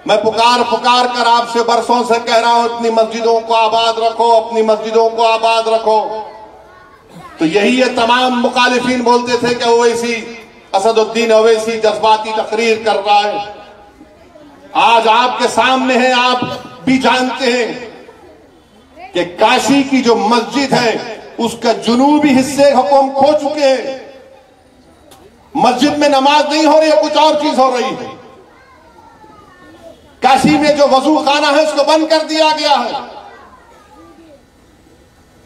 मैं पुकार पुकार कर आपसे बरसों से कह रहा हूं, अपनी मस्जिदों को आबाद रखो, अपनी मस्जिदों को आबाद रखो। तो यही ये तमाम मुखालिफिन बोलते थे कि ओवैसी, असदुद्दीन ओवैसी जज्बाती तकरीर कर रहा है। आज आपके सामने है, आप भी जानते हैं कि काशी की जो मस्जिद है उसका जुनूबी हिस्से हुक्म खो चुके हैं। मस्जिद में नमाज नहीं हो रही है, कुछ और चीज हो रही है। काशी में जो वजू खाना है उसको बंद कर दिया गया है।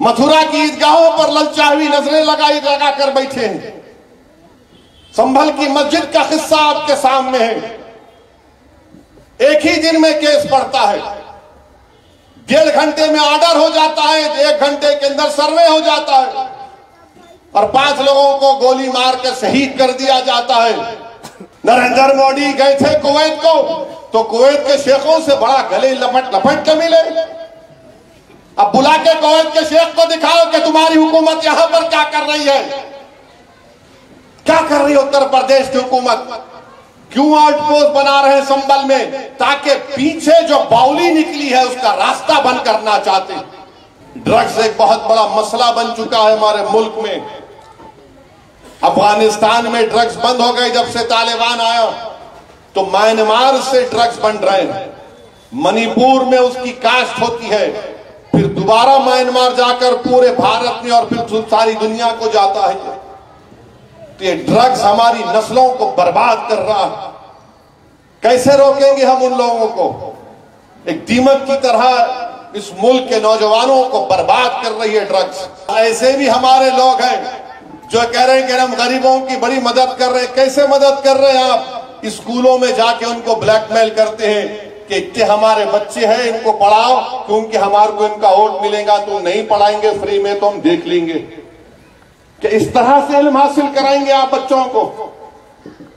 मथुरा की ईदगाहों पर ललचावी नजरें लगा कर बैठे हैं। संभल की मस्जिद का किस्सा आपके सामने है। एक ही दिन में केस पड़ता है, 1.5 घंटे में ऑर्डर हो जाता है, 1 घंटे के अंदर सर्वे हो जाता है और 5 लोगों को गोली मारकर शहीद कर दिया जाता है। नरेंद्र मोदी गए थे कुवैत को, तो कुवैत के शेखों से बड़ा गले लपट के मिले। अब बुला के कुवैत के शेख को दिखाओ कि तुम्हारी हुकूमत यहां पर क्या कर रही है, क्या कर रही है उत्तर प्रदेश की हुकूमत। क्यों आउटपोस्ट बना रहे हैं संभल में, ताकि पीछे जो बाउली निकली है उसका रास्ता बंद करना चाहते। ड्रग्स एक बहुत बड़ा मसला बन चुका है हमारे मुल्क में। अफगानिस्तान में ड्रग्स बंद हो गए जब से तालिबान आया, तो म्यांमार से ड्रग्स बन रहे हैं। मणिपुर में उसकी काश्त होती है, फिर दोबारा म्यांमार जाकर पूरे भारत में और फिर सारी दुनिया को जाता है। तो ये ड्रग्स हमारी नस्लों को बर्बाद कर रहा है। कैसे रोकेंगे हम उन लोगों को? एक दीमक की तरह इस मुल्क के नौजवानों को बर्बाद कर रही है ड्रग्स। ऐसे भी हमारे लोग हैं जो कह रहे हैं कि हम गरीबों की बड़ी मदद कर रहे हैं। कैसे मदद कर रहे हैं आप? स्कूलों में जाके उनको ब्लैकमेल करते हैं कि इतने हमारे बच्चे हैं, इनको पढ़ाओ, क्योंकि हमारे को इनका वोट मिलेगा। तुम नहीं पढ़ाएंगे फ्री में तो हम देख लेंगे। कि इस तरह से इल्म हासिल कराएंगे आप बच्चों को,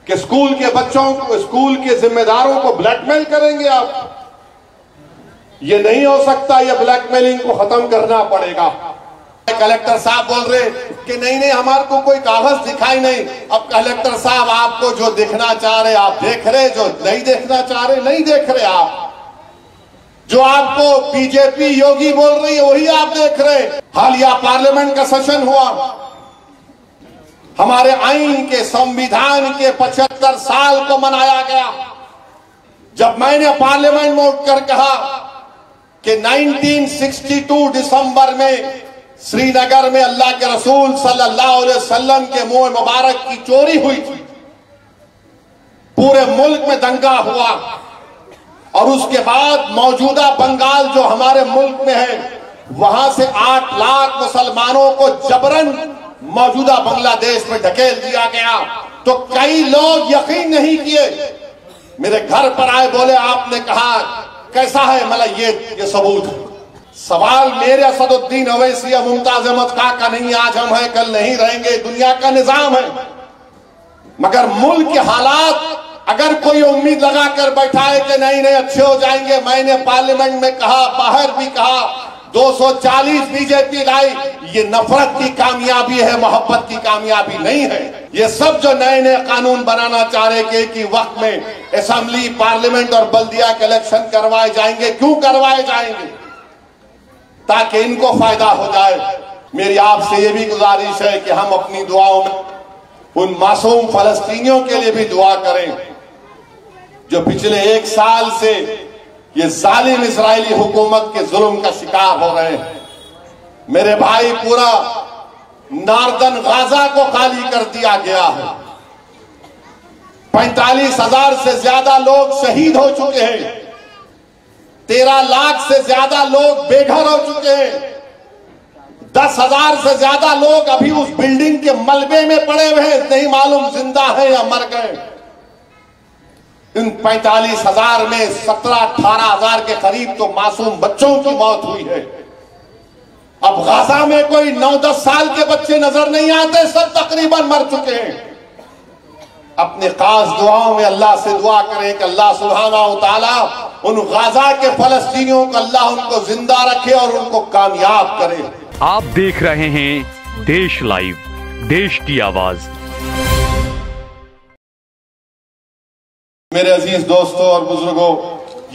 कि स्कूल के बच्चों को, स्कूल के जिम्मेदारों को ब्लैकमेल करेंगे आप? ये नहीं हो सकता। ये ब्लैकमेलिंग को खत्म करना पड़ेगा। कलेक्टर साहब बोल रहे कि नहीं हमारे को कोई कागज दिखाई नहीं। अब कलेक्टर साहब, आपको जो देखना चाह रहे आप देख रहे, जो नहीं देखना चाह रहे नहीं देख रहे। आप जो आपको बीजेपी योगी बोल रही है वही आप देख रहे। हालिया पार्लियामेंट का सेशन हुआ, हमारे आईन के, संविधान के 75 साल को मनाया गया। जब मैंने पार्लियामेंट में उठकर कहा कि 1962 दिसंबर में श्रीनगर में अल्लाह के रसूल सल्लल्लाहु अलैहि वसल्लम के मुंह मुबारक की चोरी हुई थी, पूरे मुल्क में दंगा हुआ, और उसके बाद मौजूदा बंगाल जो हमारे मुल्क में है, वहां से 8 लाख मुसलमानों को जबरन मौजूदा बांग्लादेश में ढकेल दिया गया। तो कई लोग यकीन नहीं किए, मेरे घर पर आए, बोले आपने कहा कैसा है? मतलब ये सबूत। सवाल मेरे असदुद्दीन ओवैसी या मुमताज अहमद खां का नहीं। आज हम हैं, कल नहीं रहेंगे, दुनिया का निजाम है। मगर मुल्क के हालात, अगर कोई उम्मीद लगा कर बैठा है कि नहीं अच्छे हो जाएंगे। मैंने पार्लियामेंट में कहा, बाहर भी कहा, 240 बीजेपी लाई। ये नफरत की कामयाबी है, मोहब्बत की कामयाबी नहीं है। ये सब जो नए नए कानून बनाना चाह रहे कि वक्त में असेंबली, पार्लियामेंट और बल्दिया के इलेक्शन करवाए जाएंगे। क्यों करवाए जाएंगे? ताकि इनको फायदा हो जाए। मेरी आपसे ये भी गुजारिश है कि हम अपनी दुआओं में उन मासूम फलस्तीनियों के लिए भी दुआ करें जो पिछले 1 साल से ये जालिम इजरायली हुकूमत के जुल्म का शिकार हो रहे हैं। मेरे भाई, पूरा नार्दन गाजा को खाली कर दिया गया है। 45,000 से ज्यादा लोग शहीद हो चुके हैं। 13 लाख से ज्यादा लोग बेघर हो चुके हैं। 10,000 से ज्यादा लोग अभी उस बिल्डिंग के मलबे में पड़े हुए हैं, नहीं मालूम जिंदा है या मर गए। इन 45,000 में 17-18,000 के करीब तो मासूम बच्चों की मौत हुई है। अब गाजा में कोई 9-10 साल के बच्चे नजर नहीं आते, सब तकरीबन मर चुके हैं। अपने खास दुआओं में अल्लाह से दुआ करें कि अल्लाह सुब्हानहू व तआला उन गाजा के फलस्तीनियों को, अल्लाह उनको जिंदा रखे और उनको कामयाब करे। आप देख रहे हैं देश लाइव, देश की आवाज। मेरे अजीज दोस्तों और बुजुर्गों,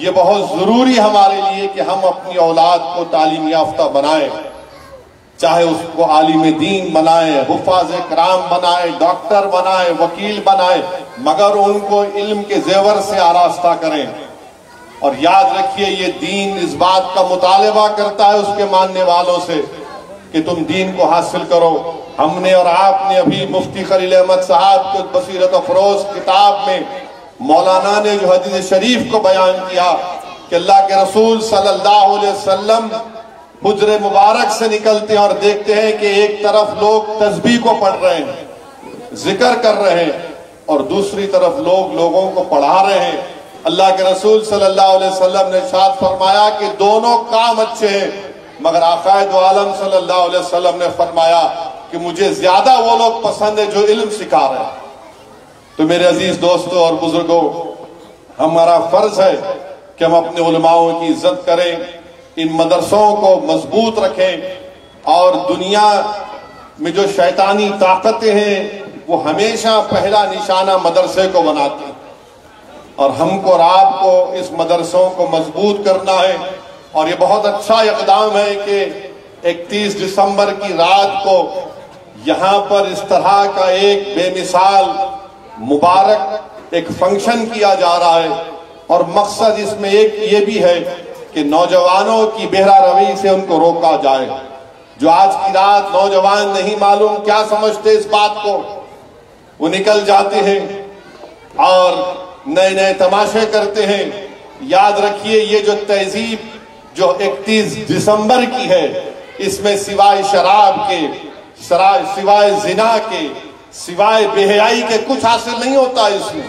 ये बहुत जरूरी हमारे लिए कि हम अपनी औलाद को तालीम याफ्ता बनाएं, चाहे उसको आलिम दीन बनाएं, हुफ़ाज़ कराम बनाएं, डॉक्टर बनाएं, वकील बनाएं, मगर उनको इल्म के जेवर से आरास्ता करें। और याद रखिए, ये दीन इस बात का मुतालबा करता है उसके मानने वालों से कि तुम दीन को हासिल करो। हमने और आपने अभी मुफ्ती खलील अहमद साहब के बसीरत अफरोज किताब में मौलाना ने जो हदीस शरीफ को बयान किया कि अल्लाह के रसूल सल्लल्लाहु अलैहि वसल्लम हुज्रे मुबारक से निकलते हैं और देखते हैं कि एक तरफ लोग तस्बीह को पढ़ रहे हैं, जिक्र कर रहे हैं, और दूसरी तरफ लोग लोगों को पढ़ा रहे हैं। अल्लाह के रसूल सल्लल्लाहु अलैहि वसल्लम ने इरशाद फरमाया कि दोनों काम अच्छे हैं, मगर आक़ाए दो आलम सल्लल्लाहु अलैहि वसल्लम ने फरमाया कि मुझे ज्यादा वो लोग पसंद है जो इल्म सिखा रहे हैं। तो मेरे अजीज दोस्तों और बुजुर्गों, हमारा फर्ज है कि हम अपने उलमाओं की इज्जत करें, इन मदरसों को मजबूत रखें। और दुनिया में जो शैतानी ताकतें हैं वो हमेशा पहला निशाना मदरसे को बनाती हैं, और हमको और आपको इस मदरसों को मजबूत करना है। और ये बहुत अच्छा इक़दाम है कि 31 दिसंबर की रात को यहाँ पर इस तरह का एक बेमिसाल मुबारक एक फंक्शन किया जा रहा है। और मकसद इसमें एक ये भी है कि नौजवानों की बेहरा रवि से उनको रोका जाए। जो आज की रात नौजवान नहीं मालूम क्या समझते इस बात को, वो निकल जाते हैं और नए नए तमाशे करते हैं। याद रखिए, ये जो तहजीब जो 31 दिसंबर की है, इसमें सिवाय शराब के, सिवाय जिना के, सिवाय बेहयाई के कुछ हासिल नहीं होता इसमें।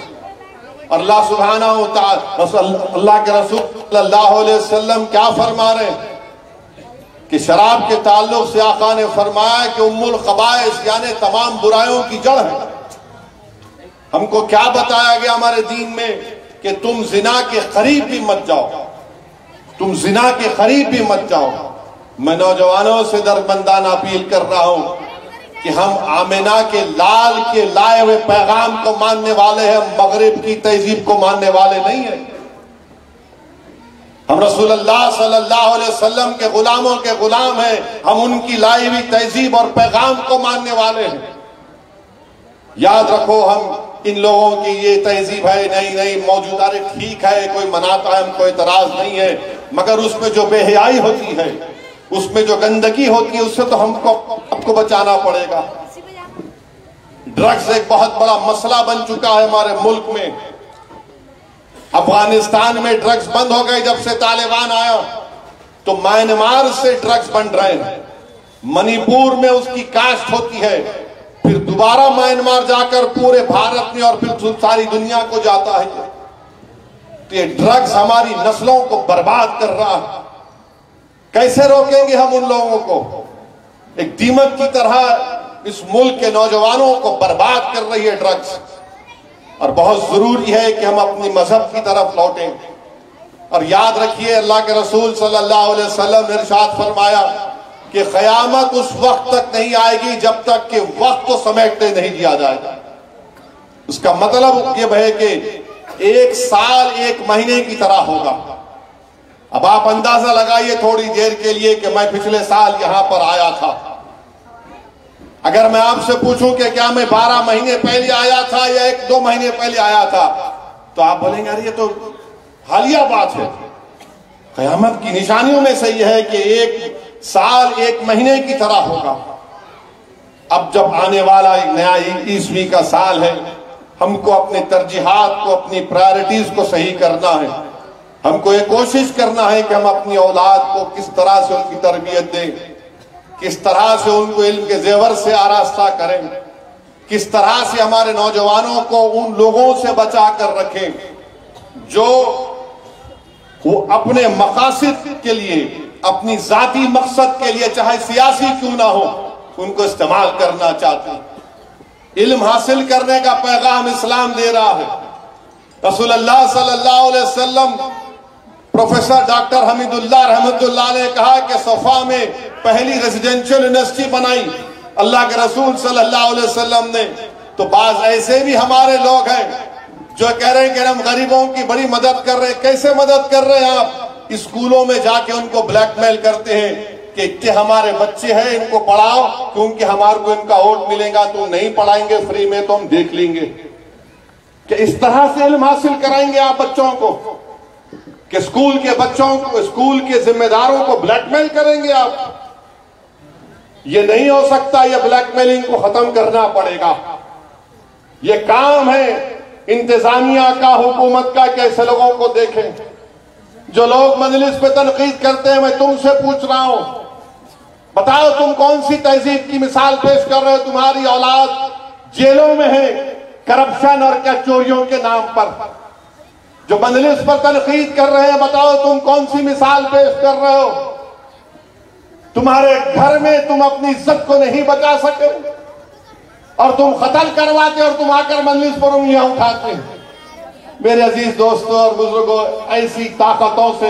और अल्लाह सुब्हानहू व तआला, अल्लाह के रसूल सल्लल्लाहु अलैहि वसल्लम क्या फरमा रहे हैं कि शराब के ताल्लुक से आका ने फरमाया कि उम्मुल खबाइस यानी तमाम बुराइयों की जड़ है। हमको क्या बताया गया हमारे दीन में कि तुम जिना के करीब भी मत जाओ, तुम जिना के करीब भी मत जाओ। मैं नौजवानों से दरबंदाना अपील कर रहा हूं कि हम आमिना के लाल के लाए हुए पैगाम को मानने वाले हैं, मगरिब की तहजीब को मानने वाले नहीं है। हम रसूलुल्लाह सल्लल्लाहु अलैहि वसल्लम के गुलामों के गुलाम हैं, हम उनकी लाई हुई तहजीब और पैगाम को मानने वाले हैं। याद रखो, हम इन लोगों की ये तहजीब है, नहीं मौजूदा ठीक है, कोई मनाता है, हमको एतराज नहीं है, मगर उसमें जो बेहयाई होती है, उसमें जो गंदगी होती है, उससे तो हमको बचाना पड़ेगा। ड्रग्स एक बहुत बड़ा मसला बन चुका है हमारे मुल्क में। अफगानिस्तान में ड्रग्स बंद हो गए जब से तालिबान आया, तो म्यांमार से ड्रग्स बन रहे हैं। मणिपुर में उसकी काश्त होती है, फिर दोबारा म्यांमार जाकर पूरे भारत में और फिर सारी दुनिया को जाता है। तो ये ड्रग्स हमारी नस्लों को बर्बाद कर रहा है। कैसे रोकेंगे हम उन लोगों को? एक दीमक की तरह इस मुल्क के नौजवानों को बर्बाद कर रही है ड्रग्स। और बहुत जरूरी है कि हम अपनी मजहब की तरफ लौटें। और याद रखिए, अल्लाह के रसूल सल्लल्लाहु अलैहि वसल्लम ने इरशाद फरमाया कि क़यामत उस वक्त तक नहीं आएगी जब तक कि वक्त को समेटने नहीं दिया जाएगा। उसका मतलब ये है कि एक साल एक महीने की तरह होगा। अब आप अंदाजा लगाइए थोड़ी देर के लिए कि मैं पिछले साल यहां पर आया था। अगर मैं आपसे पूछूं कि क्या मैं 12 महीने पहले आया था या 1-2 महीने पहले आया था, तो आप बोलेंगे अरे ये तो हालिया बात है। क़यामत की निशानियों में से यह है कि एक साल एक महीने की तरह होगा। अब जब आने वाला एक नया ईस्वी का साल है, हमको अपने तरजीहात को, अपनी प्रायोरिटीज को सही करना है। हमको ये कोशिश करना है कि हम अपनी औलाद को किस तरह से उनकी तरबियत दें, किस तरह से उनको इल्म के जेवर से आरास्ता करें, किस तरह से हमारे नौजवानों को उन लोगों से बचा कर रखें जो वो अपने मकासद के लिए, अपनी जाती मकसद के लिए, चाहे सियासी क्यों ना हो, उनको इस्तेमाल करना चाहते हैं। इल्म हासिल करने का पैगाम इस्लाम दे रहा है। रसूलुल्लाह सल्लल्लाहु अलैहि वसल्लम, प्रोफेसर डॉक्टर हमीदुल्लाह रहमतुल्लाह ने कहा कि सफा में पहली रेजिडेंशियल यूनिवर्सिटी बनाई अल्लाह के रसूल सल्लल्लाहु अलैहि वसल्लम ने। तो बाज ऐसे भी हमारे लोग हैं जो कह रहे हैं कि हम गरीबों की बड़ी मदद कर रहे हैं। कैसे मदद कर रहे हैं आप? स्कूलों में जाके उनको ब्लैकमेल करते हैं कि इतने हमारे बच्चे हैं, इनको पढ़ाओ, क्योंकि हमारे को इनका वोट मिलेगा। तुम नहीं पढ़ाएंगे फ्री में तो हम देख लेंगे। कि इस तरह से इल्म हासिल कराएंगे आप बच्चों को कि स्कूल के बच्चों को, स्कूल के जिम्मेदारों को ब्लैकमेल करेंगे आप? ये नहीं हो सकता। ये ब्लैकमेलिंग को खत्म करना पड़ेगा। ये काम है इंतजामिया का, हुकूमत का। कैसे लोगों को देखें जो लोग मजलिस पे तनकीद करते हैं। मैं तुमसे पूछ रहा हूं, बताओ तुम कौन सी तहजीब की मिसाल पेश कर रहे हो? तुम्हारी औलाद जेलों में है करप्शन और क्या चोरियों के नाम पर। जो मजलिस पर तनकीद कर रहे हैं, बताओ तुम कौन सी मिसाल पेश कर रहे हो? तुम्हारे घर में तुम अपनी इज्जत को नहीं बचा सके और तुम कत्ल करवाते और तुम आकर मजलिस पर उंगलियां उठाते। मेरे अजीज दोस्तों और बुजुर्गों, ऐसी ताकतों से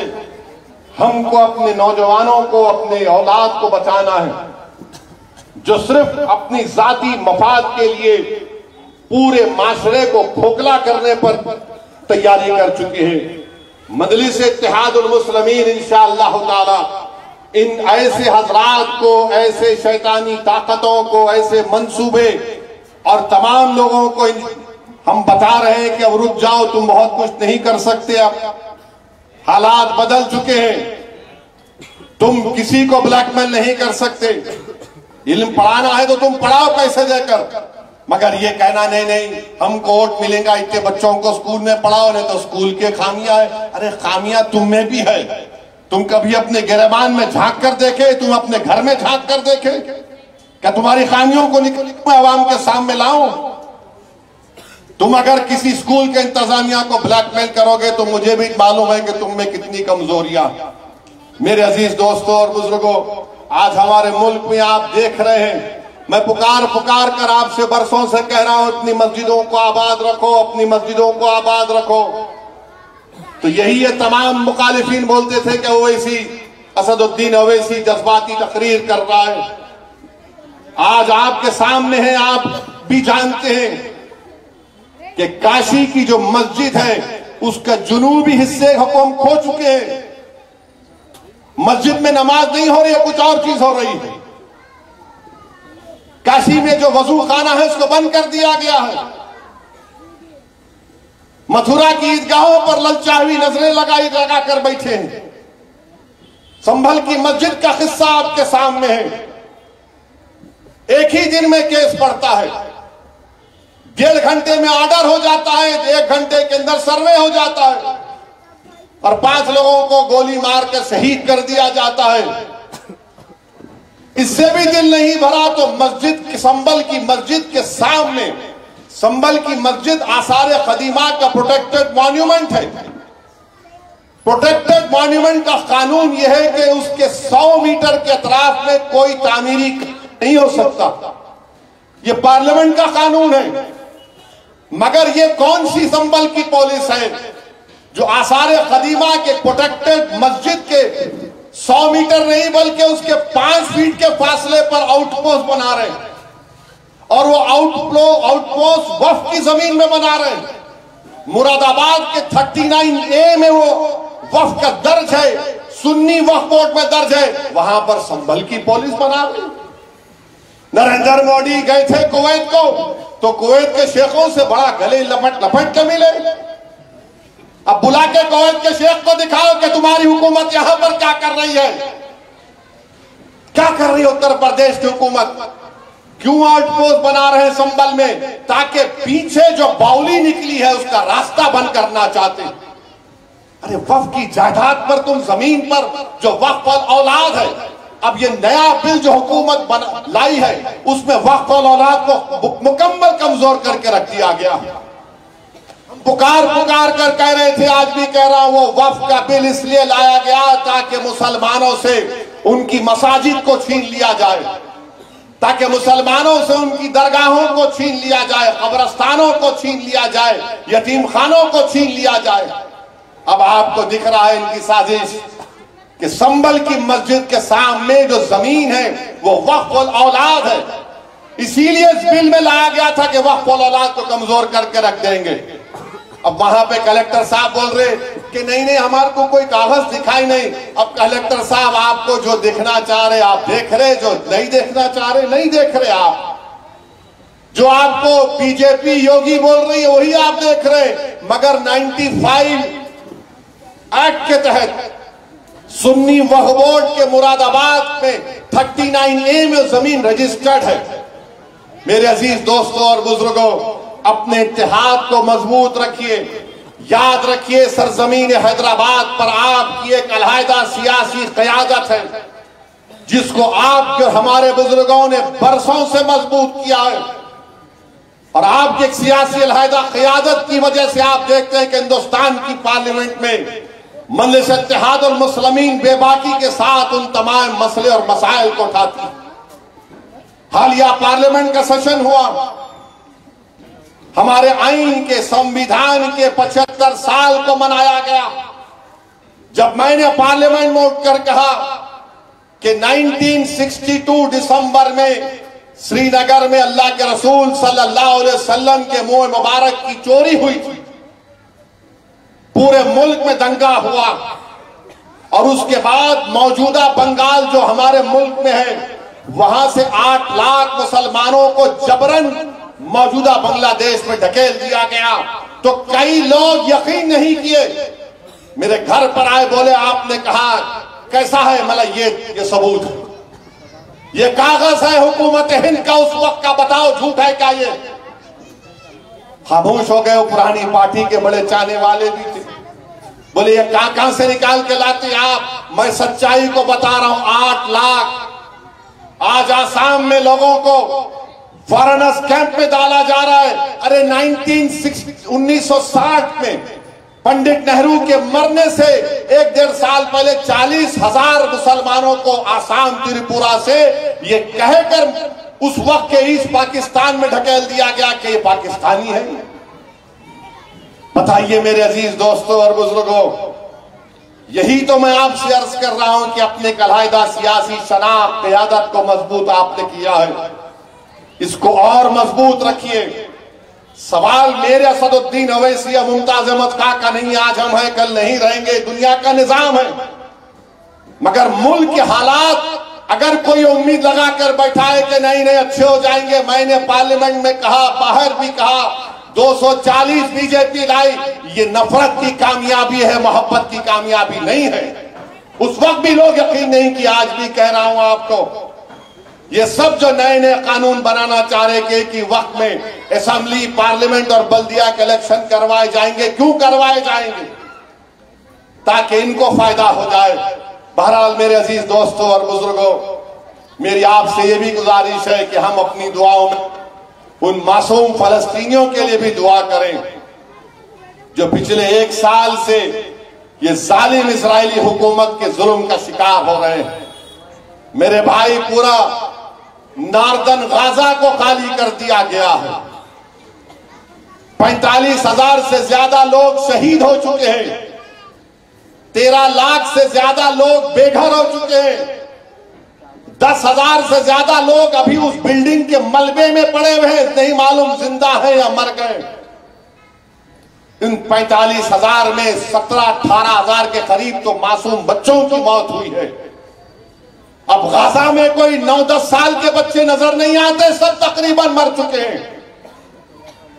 हमको अपने नौजवानों को, अपने औलाद को बचाना है जो सिर्फ अपनी जाती मफाद के लिए पूरे माशरे को खोखला करने पर तैयारी कर चुके हैं। मजलिस इत्तेहादुल मुस्लिमीन इंशाअल्लाह ताला इन ऐसे हजरात को, ऐसे शैतानी ताकतों को, ऐसे मंसूबे और तमाम लोगों को हम बता रहे हैं कि अब रुक जाओ, तुम बहुत कुछ नहीं कर सकते। अब हालात बदल चुके हैं। तुम किसी को ब्लैकमेल नहीं कर सकते। इल्म पढ़ाना है तो तुम पढ़ाओ पैसे देकर, मगर ये कहना नहीं हमको वोट मिलेगा, इतने बच्चों को स्कूल में पढ़ाओ, नहीं तो स्कूल के खामियां है। अरे खामियां तुम में भी है। तुम कभी अपने गिरबान में झांक कर देखे? तुम अपने घर में झांक कर देखे? क्या तुम्हारी खामियों को निकल आवाम के सामने लाऊं? तुम अगर किसी स्कूल के इंतजामिया को ब्लैकमेल करोगे तो मुझे भी मालूम है कि तुम में कितनी कमजोरियां। मेरे अजीज दोस्तों और बुजुर्गों, आज हमारे मुल्क में आप देख रहे हैं, मैं पुकार कर आपसे बरसों से कह रहा हूं, अपनी मस्जिदों को आबाद रखो, अपनी मस्जिदों को आबाद रखो। तो यही ये तमाम मुखालिफिन बोलते थे कि ओवैसी, असदुद्दीन ओवैसी जज्बाती तकरीर कर रहा है। आज आपके सामने है, आप भी जानते हैं कि काशी की जो मस्जिद है उसका जुनूबी हिस्से हुक्म खो चुके हैं। मस्जिद में नमाज नहीं हो रही है, कुछ और चीज हो रही है। काशी में जो वजू खाना है उसको बंद कर दिया गया है। मथुरा की ईदगाहों पर ललचावी नजरें लगा कर बैठे हैं। संभल की मस्जिद का किस्सा आपके सामने है। एक ही दिन में केस पड़ता है, 1.5 घंटे में ऑर्डर हो जाता है, 1 घंटे के अंदर सर्वे हो जाता है और 5 लोगों को गोली मार कर शहीद कर दिया जाता है। इससे भी दिल नहीं भरा तो मस्जिद, संभल की मस्जिद के सामने, संभल की मस्जिद आसार कदीमा का प्रोटेक्टेड मॉन्यूमेंट है। प्रोटेक्टेड मॉन्यूमेंट का कानून यह है कि उसके 100 मीटर के अतराफ में कोई तामीरी नहीं हो सकता। यह पार्लियामेंट का कानून है। मगर ये कौन सी संभल की पुलिस है जो आसार कदीमा के प्रोटेक्टेड मस्जिद के 100 मीटर नहीं बल्कि उसके 5 फीट के फासले पर आउटपोस्ट बना रहे हैं और वो आउटपोस्ट वक्फ की जमीन में बना रहे हैं। मुरादाबाद के 39A में वो वक्फ का दर्ज है, सुन्नी वक्फ बोर्ड में दर्ज है, वहां पर संभल की पुलिस बना रही। नरेंद्र मोदी गए थे कुवैत को तो कुवैत के शेखों से बड़ा गले लपट के मिले। अब बुला के कुवैत के शेख को दिखाओ कि तुम्हारी हुकूमत यहां पर क्या कर रही है। क्या कर रही है उत्तर प्रदेश की हुकूमत? क्यों आउटपोस्ट बना रहे हैं संभल में? ताकि पीछे जो बाउली निकली है उसका रास्ता बंद करना चाहते। अरे वक्फ की जायदाद पर, तुम जमीन पर जो वक्फ औलाद है, अब ये नया बिल जो हुकूमत लाई है उसमें वक्फ औलाद को मुकम्मल कमजोर करके रख दिया गया। पुकार कर कह रहे थे, आज भी कह रहा हूं, वो वक्फ का बिल इसलिए लाया गया ताकि मुसलमानों से उनकी मसाजिद को छीन लिया जाए, ताकि मुसलमानों से उनकी दरगाहों को छीन लिया जाए, कब्रस्तानों को छीन लिया जाए, यतीम खानों को छीन लिया जाए। अब आपको दिख रहा है इनकी साजिश कि संभल की मस्जिद के सामने जो जमीन है वो वक्फ औलाद है। इसीलिए इस बिल में लाया गया था कि वक्फ औलाद को कमजोर करके रख देंगे। अब वहां पे कलेक्टर साहब बोल रहे कि नहीं नहीं हमारे को कोई कागज दिखाई नहीं। अब कलेक्टर साहब आपको जो देखना चाह रहे आप देख रहे, जो नहीं देखना चाह रहे नहीं देख रहे। आप जो आपको बीजेपी योगी बोल रही है वही आप देख रहे। मगर 95 एक्ट के तहत सुन्नी वक्फ बोर्ड के मुरादाबाद में 39A में जमीन रजिस्टर्ड है। मेरे अजीज दोस्तों और बुजुर्गों, अपने इत्तेहाद को मजबूत रखिए। याद रखिए सरजमीन हैदराबाद पर आपकी एक अलहदा सियासी क़यादत है जिसको आपके हमारे बुजुर्गों ने बरसों से मजबूत किया है। और आपकी एक सियासी अलहदा क़यादत की वजह से आप देखते हैं कि हिंदुस्तान की पार्लियामेंट में मजलिस इत्तेहाद और मुस्लिमीन बेबाकी के साथ उन तमाम मसले और मसाइल को उठाती। हालिया पार्लियामेंट का सेशन हुआ, हमारे आईन के संविधान के 75 साल को मनाया गया। जब मैंने पार्लियामेंट में उठकर कहा कि 1962 दिसंबर में श्रीनगर में अल्लाह के रसूल सल्लल्लाहु अलैहि वसल्लम के मुंह मुबारक की चोरी हुई थी, पूरे मुल्क में दंगा हुआ और उसके बाद मौजूदा बंगाल जो हमारे मुल्क में है वहां से 8 लाख मुसलमानों को जबरन मौजूदा बांग्लादेश में ढकेल दिया गया। तो कई लोग यकीन नहीं किए, मेरे घर पर आए, बोले आपने कहा कैसा है, मतलब ये सबूत है, ये कागज है हुकूमत हिंद का उस वक्त का, बताओ झूठ है क्या? ये खामोश हो गए। पुरानी पार्टी के बड़े चाहने वाले भी थे, बोले ये कहां से निकाल के लाते आप? मैं सच्चाई को बता रहा हूं। 8 लाख आज आसाम में लोगों को फॉरेनर्स कैंप में डाला जा रहा है। अरे 1960 में पंडित नेहरू के मरने से 1-1.5 साल पहले 40,000 मुसलमानों को आसाम त्रिपुरा से ये कहकर उस वक्त के ईस्ट पाकिस्तान में ढकेल दिया गया कि ये पाकिस्तानी है। बताइए मेरे अजीज दोस्तों और बुजुर्गों, यही तो मैं आपसे अर्ज कर रहा हूं कि अपने अलहदा सियासी शनाख्त क़यादत को मजबूत आपने किया है, इसको और मजबूत रखिए। सवाल मेरे असदुद्दीन अवैसी या मुमताज अहमद खां का नहीं, आज हम हैं कल नहीं रहेंगे, दुनिया का निजाम है। मगर मुल्क के हालात अगर कोई उम्मीद लगा कर बैठा है कि नहीं नहीं अच्छे हो जाएंगे, मैंने पार्लियामेंट में कहा, बाहर भी कहा, 240 बीजेपी लाई, ये नफरत की कामयाबी है, मोहब्बत की कामयाबी नहीं है। उस वक्त भी लोग यकीन नहीं किया, आज भी कह रहा हूं आपको। ये सब जो नए नए कानून बनाना चाह रहे कि वक्त में असेंबली, पार्लियामेंट और बल्दिया के इलेक्शन करवाए जाएंगे, क्यों करवाए जाएंगे? ताकि इनको फायदा हो जाए। बहरहाल मेरे अजीज दोस्तों और बुजुर्गों, मेरी आपसे ये भी गुजारिश है कि हम अपनी दुआओं में उन मासूम फलस्तीनियों के लिए भी दुआ करें जो पिछले 1 साल से ये जालिम इजरायली हुकूमत के जुल्म का शिकार हो रहे हैं। मेरे भाई, पूरा नार्दन गाजा को खाली कर दिया गया है। 45,000 से ज्यादा लोग शहीद हो चुके हैं, 13 लाख से ज्यादा लोग बेघर हो चुके हैं, 10,000 से ज्यादा लोग अभी उस बिल्डिंग के मलबे में पड़े हुए हैं, नहीं मालूम जिंदा है या मर गए। इन 45,000 में 17-18,000 के करीब तो मासूम बच्चों की मौत हुई है। अब गाजा में कोई 9-10 साल के बच्चे नजर नहीं आते, सब तकरीबन मर चुके हैं।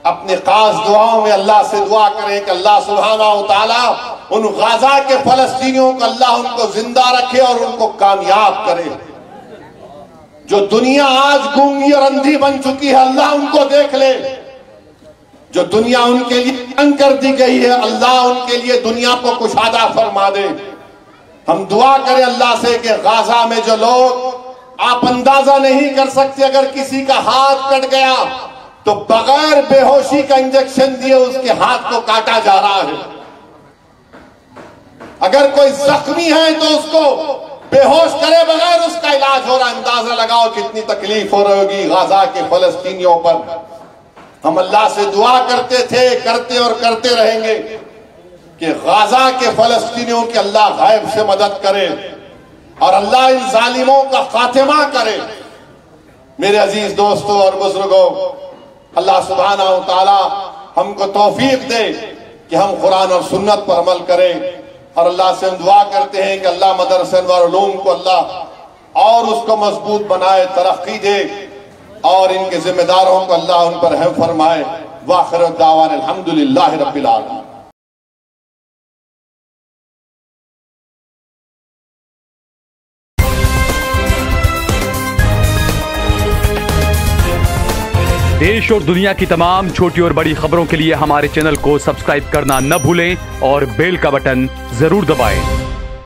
अपने खास दुआओं में अल्लाह से दुआ करें कि अल्लाह सुब्हानहू व तआला उन गाजा के फलस्तीनियों को अल्लाह उनको जिंदा रखे और उनको कामयाब करे। जो दुनिया आज गूंगी और अंधी बन चुकी है, अल्लाह उनको देख ले। जो दुनिया उनके लिए तंग कर दी गई है, अल्लाह उनके लिए दुनिया को कुशादा फरमा दे। हम दुआ करें अल्लाह से कि गाजा में जो लोग, आप अंदाजा नहीं कर सकते, अगर किसी का हाथ कट गया तो बगैर बेहोशी का इंजेक्शन दिए उसके हाथ को काटा जा रहा है। अगर कोई जख्मी है तो उसको बेहोश करे बगैर उसका इलाज हो रहा है। अंदाजा लगाओ कितनी तकलीफ हो रही होगी गाजा के फलस्तीनियों पर। हम अल्लाह से दुआ करते थे, करते और करते रहेंगे कि गाजा के फलस्तीनियों की अल्लाह गायब से मदद करे और अल्लाह इन जालिमों का खात्मा करे। मेरे अजीज दोस्तों और बुजुर्गों, अल्लाह सुब्हानहू व तआला हमको तौफीक दे कि हम कुरान और सुन्नत पर अमल करें। और अल्लाह से हम दुआ करते हैं कि अल्लाह मदरसा अनवार उलूम को अल्लाह और उसको मजबूत बनाए, तरक्की दे, और इनके जिम्मेदारों को अल्लाह उन पर रहम फरमाए। वाखिर दावाना अल्हम्दुलिल्लाहि रब्बिल आलमीन। देश और दुनिया की तमाम छोटी और बड़ी खबरों के लिए हमारे चैनल को सब्सक्राइब करना न भूलें और बेल का बटन जरूर दबाएं।